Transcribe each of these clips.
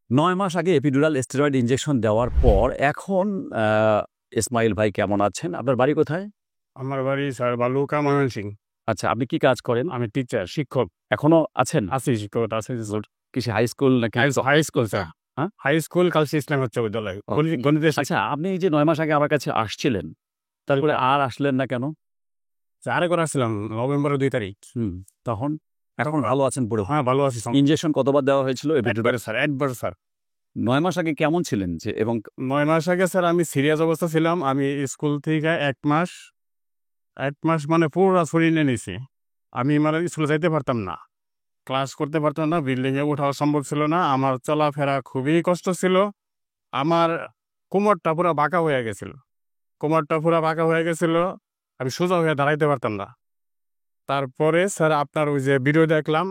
৯ মাস আগে epidural steroid injection দেওয়ার পর এখন ইসমাইল ভাই কেমন আছেন? আপনার বাড়ি কোথায়? আমার বাড়ি স্যার বালুকা ময়মনসিংহ। আচ্ছা, আপনি কি কাজ করেন? আমি টিচার, শিক্ষক। এখনো আছেন? আছি শিক্ষক আছে। কিসে হাই স্কুল নাকি? High school sir. হ্যাঁ? হাই স্কুল কালসি ইসলাম উচ্চ বিদ্যালয়। ও। গণিতের আচ্ছা, আপনি এই যে ৯ মাস আগে আমার কাছে আসছিলেন, তারপরে আর আসলেন না কেন? আরে করে আসছিলাম নভেম্বরের 2 তারিখ। তখন? এখন ভালো আছেন পুরো? হ্যাঁ, ভালো আছি। ইনজেকশন কতবার দেওয়া হয়েছিল এপিডুরাল? একবার স্যার। ৯ মাস আগে কেমন ছিলেন যে এবং 9 মাস আগে স্যার আমি সিরিয়াস অবস্থা ছিলাম। আমি স্কুল থেকে 1 মাস মানে পুরা সরিয়ে নিয়েছি। আমি মানে স্কুলে যাইতে পারতাম না। ক্লাস করতে পারতাম না। বিল্ডিংয়ে ওঠাও সম্ভব ছিল না। আমার চলাফেরা খুবই কষ্ট ছিল। আমার কোমরটা পুরা বাঁকা হয়ে গেছিল। আমি সোজা হয়ে দাঁড়াইতে পারতাম না। তারপরে স্যার আপনার ওই যে ভিডিও দেখলাম।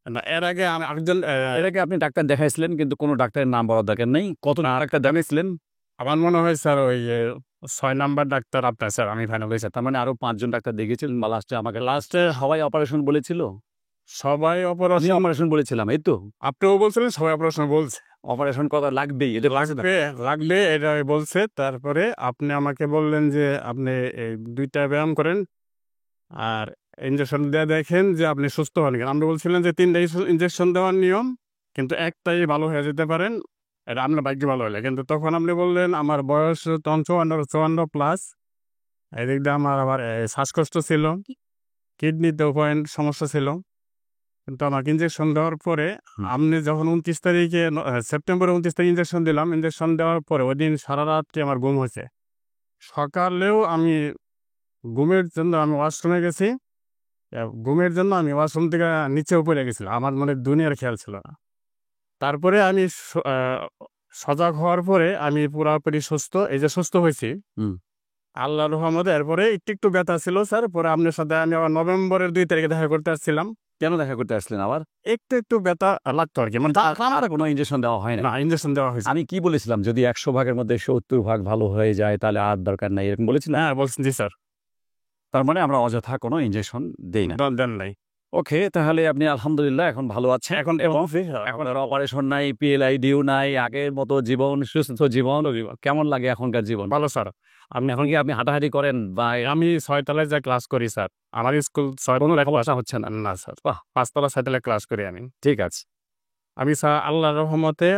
না, এর আগে আমি একজন এর আগে আপনি ডাক্তার দেখাইছিলেন কিন্তু কোনো ডাক্তারের নাম বলার দরকার নেই। কত ডাক্তার দেখাইছিলেন? আমার মনে হয় স্যার ওই 6 নাম্বার ডাক্তার আপনার স্যার, আমি ফাইনাল হয়েছে। তার মানে আরো ৫ জন ডাক্তার দেখিয়েছিলেন বা লাস্টে সবাই অপারেশন বলেছিল? সবাই আমি অপারেশন। অপারেশন বলেছিলাম, এই তো? আপনিও বলছিলেন সবাই অপারেশন বলছে। অপারেশন করা লাগবেই, এটা লাগলে এটা বলছে। তারপরে আপনি আমাকে বললেন যে আপনি এই 2টা ব্যায়াম করেন আর ইনজেকশন দিয়ে দেখেন যে আপনি সুস্থ হন কিনা। আপনি বলছিলেন যে 3টাই ইনজেকশন দেওয়ার নিয়ম, কিন্তু একটাই ভালো হয়ে যেতে পারেন, এটা আপনার ভাগ্য ভালো হলে। কিন্তু তখন আপনি বললেন আমার বয়স তখন 54 প্লাস। এদিক দিয়ে আমার আবার শ্বাসকষ্ট ছিল, কিডনিতেও পয়েন্ট সমস্যা ছিল। কিন্তু আমাকে ইনজেকশন দেওয়ার পরে আপনি যখন 29 তারিখে সেপ্টেম্বরের 29 তারিখে ইনজেকশন দিলাম, ইনজেকশন দেওয়ার পরে ওই দিন সারা রাত্রি আমার ঘুম হয়েছে। সকালেও আমি ঘুমের জন্য আমি ওয়াশরুমে গেছি। ঘুমের জন্য আমি ওয়াশরুম থেকে নিচেও পড়ে গেছিলাম। আমার মনে দুনিয়ার খেয়াল ছিল না। তারপরে আমি সজাগ হওয়ার পরে আমি পুরাপুরি সুস্থ, এই যে সুস্থ হয়েছি আল্লাহর রহমতে। এরপরে একটু ব্যথা ছিল স্যার। পরে আপনার সাথে আমি আবার নভেম্বরের 2 তারিখে দেখা করতে আসছিলাম। কেন দেখা করতে আসলেন আবার? একটু ব্যথা লাগতো আর কি, মানে আর কোনো ইনজেকশন দেওয়া হয় না? না, ইনজেকশন দেওয়া হয়েছে। আমি কি বলেছিলাম, যদি ১০০ ভাগের মধ্যে ৭০ ভাগ ভালো হয়ে যায় তাহলে আর দরকার নাই, এরকম বলেছিলাম? হ্যাঁ বলছেন, জি স্যার। তার মানে আমরা অযথা কোনো ইনজেকশন দেই না। দেন নাই। ওকে, তাহলে আপনি আলহামদুলিল্লাহ এখন ভালো আছেন। এখন এখন আর অপারেশন নাই, পিএলআইডিও নাই, আগের মতো জীবন, সুস্থ জীবন। কেমন লাগে এখনকার জীবন? ভালো স্যার। এখন কি আপনি হাঁটাহাঁটি করেন বা আমি 6 তলায় যা ক্লাস করি স্যার। আমার স্কুল 6 কোনো লেখাপড়া হচ্ছে না? না স্যার, 5 তলা 6 তলায় ক্লাস করি আমি। ঠিক আছে। আমি স্যার আল্লাহর রহমতে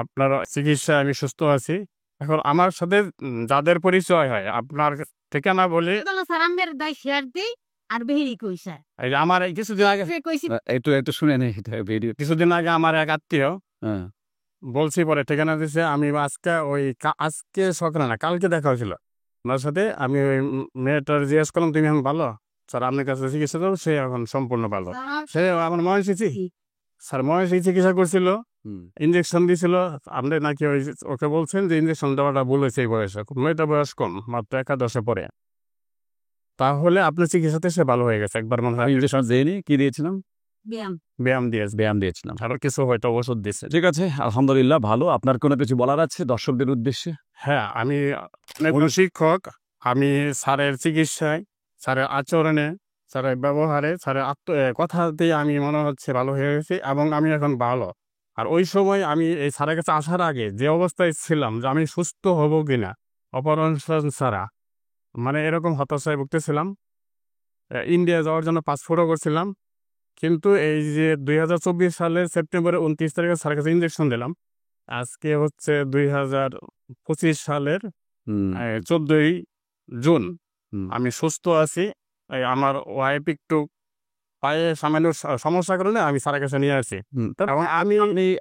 আপনার চিকিৎসায় আমি সুস্থ আছি। এখন আমার সাথে যাদের পরিচয় হয় আপনার থেকে না বলি, এই যে আমার এই কিছুদিন আগে একটু শুনে নেই ভিডিও। কিছুদিন আগে আমার এক আত্মীয় হ্যাঁ। বলছি, পরে ঠিকানা দিছে। আমি আজকে আজকে সকালে না কালকে দেখা হয়েছিল ওনার সাথে। আমি ওই মেয়েটার জিজ্ঞেস করলাম তুমি এখন ভালো স্যার, আপনার কাছে চিকিৎসা করো। সে এখন সম্পূর্ণ ভালো। সে আমার ময়মনসিংহ স্যার, ময়মনসিংহ চিকিৎসা করছিল, ইনজেকশন দিয়েছিল। আপনি নাকি ওকে বলছেন যে ইনজেকশন দেওয়াটা ভুল হয়েছে এই বয়সে। মেয়েটা বয়স কম, মাত্র 11 পরে। তাহলে আপনার চিকিৎসাতে সে ভালো হয়ে গেছে একবার মনে হয়। ইনজেকশন দেয়নি, কি দিয়েছিলাম? ব্যায়াম দিয়েছে, ব্যায়াম দিয়েছিলাম। আরো কিছু হয়তো ওষুধ দিচ্ছে। ঠিক আছে, আলহামদুলিল্লাহ ভালো। আপনার কোনো কিছু বলার আছে দর্শকদের উদ্দেশ্যে? হ্যাঁ, আমি শিক্ষক। আমি স্যারের চিকিৎসায়, স্যারের আচরণে, স্যারের ব্যবহারে, স্যারের কথাতেই আমি মনে হচ্ছে ভালো হয়ে গেছি এবং আমি এখন ভালো। আর ওই সময় আমি এই স্যারের কাছে আসার আগে যে অবস্থায় ছিলাম যে আমি সুস্থ হব কিনা অপারেশন ছাড়া, মানে এরকম হতাশায় ভুগতেছিলাম। ইন্ডিয়া যাওয়ার জন্য পাসপোর্টও করছিলাম। কিন্তু এই যে 2024 সালের সেপ্টেম্বরের 29 তারিখে স্যারের কাছে ইনজেকশন দিলাম। আজকে হচ্ছে 2025 সালের 14ই জুন। আমি সুস্থ আছি। আমার ওয়াইফ একটু পায়ে সামান্য সমস্যার কারণে আমি স্যারের কাছে নিয়ে আসি। এবং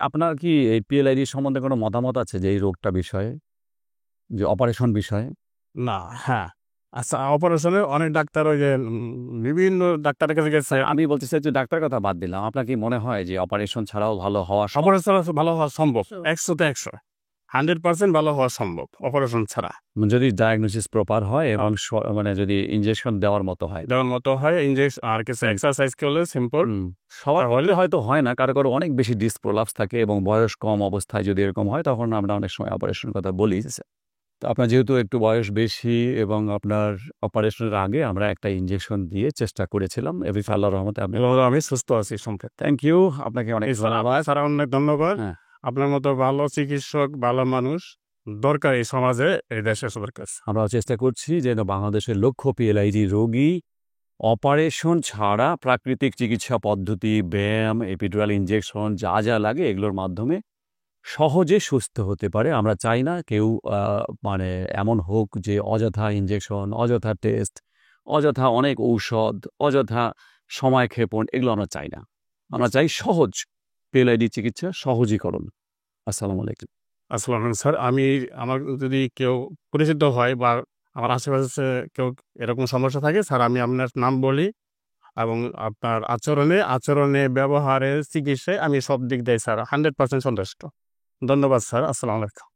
আপনার কি এই পিএলআইডি সম্বন্ধে কোনো মতামত আছে যে এই রোগটা বিষয়ে, যে অপারেশন বিষয়ে? না, হ্যাঁ আচ্ছা, অপারেশনে অনেক ডাক্তার, ওই যে বিভিন্ন ডাক্তারের কাছে গেছে। আমি বলতে চাই যে ডাক্তার কথা বাদ দিলাম, আপনার কি মনে হয় যে অপারেশন ছাড়াও ভালো হওয়া অপারেশন ভালো হওয়া সম্ভব? 100-তে 100, 100% ভালো হওয়া সম্ভব অপারেশন ছাড়া, যদি ডায়াগনোসিস প্রপার হয় এবং মানে যদি ইনজেকশন দেওয়ার মতো হয়। ইনজেকশন আর কিছু এক্সারসাইজ করলে সিম্পল। সবার হলে হয়তো হয় না, কারো অনেক বেশি ডিসপ্রোলাপস থাকে এবং বয়স কম অবস্থায় যদি এরকম হয় তখন আমরা অনেক সময় অপারেশনের কথা বলি। তো আপনার যেহেতু একটু বয়স বেশি এবং আপনার অপারেশনের আগে আমরা একটা ইনজেকশন দিয়ে চেষ্টা করেছিলাম। আল্লাহর রহমতে আপনি এবং আমি সুস্থ আছি সম্পর্কে। Thank you. আপনাকে অনেক ধন্যবাদ। স্যার অনেক ধন্যবাদ। হ্যাঁ। আপনার মতো ভালো চিকিৎসক, ভালো মানুষ দরকার এই সমাজে, এই দেশে সবার কাছে। আমরাও চেষ্টা করছি যেন বাংলাদেশের লক্ষ পিএলআইডি রোগী অপারেশন ছাড়া প্রাকৃতিক চিকিৎসা পদ্ধতি, ব্যায়াম, এপিডুরাল ইনজেকশন যা যা লাগে এগুলোর মাধ্যমে সহজে সুস্থ হতে পারে। আমরা চাই না কেউ মানে এমন হোক যে অযথা ইনজেকশন, অযথা টেস্ট, অযথা অনেক ঔষধ, অযথা সময়ক্ষেপণ এগুলো আমরা চাই না। আমরা চাই সহজ পিএলআইডি চিকিৎসা সহজীকরণ। আসসালামু আলাইকুম। আসসালামু আলাইকুম স্যার। আমার যদি কেউ পরিচিত হয় বা আমার আশেপাশে কেউ এরকম সমস্যা থাকে স্যার, আমি আপনার নাম বলি এবং আপনার আচরণে, ব্যবহারে, চিকিৎসায় আমি সব দিক দিয়ে স্যার 100% সন্তুষ্ট। ধন্যবাদ স্যার। আসসালামু আলাইকুম।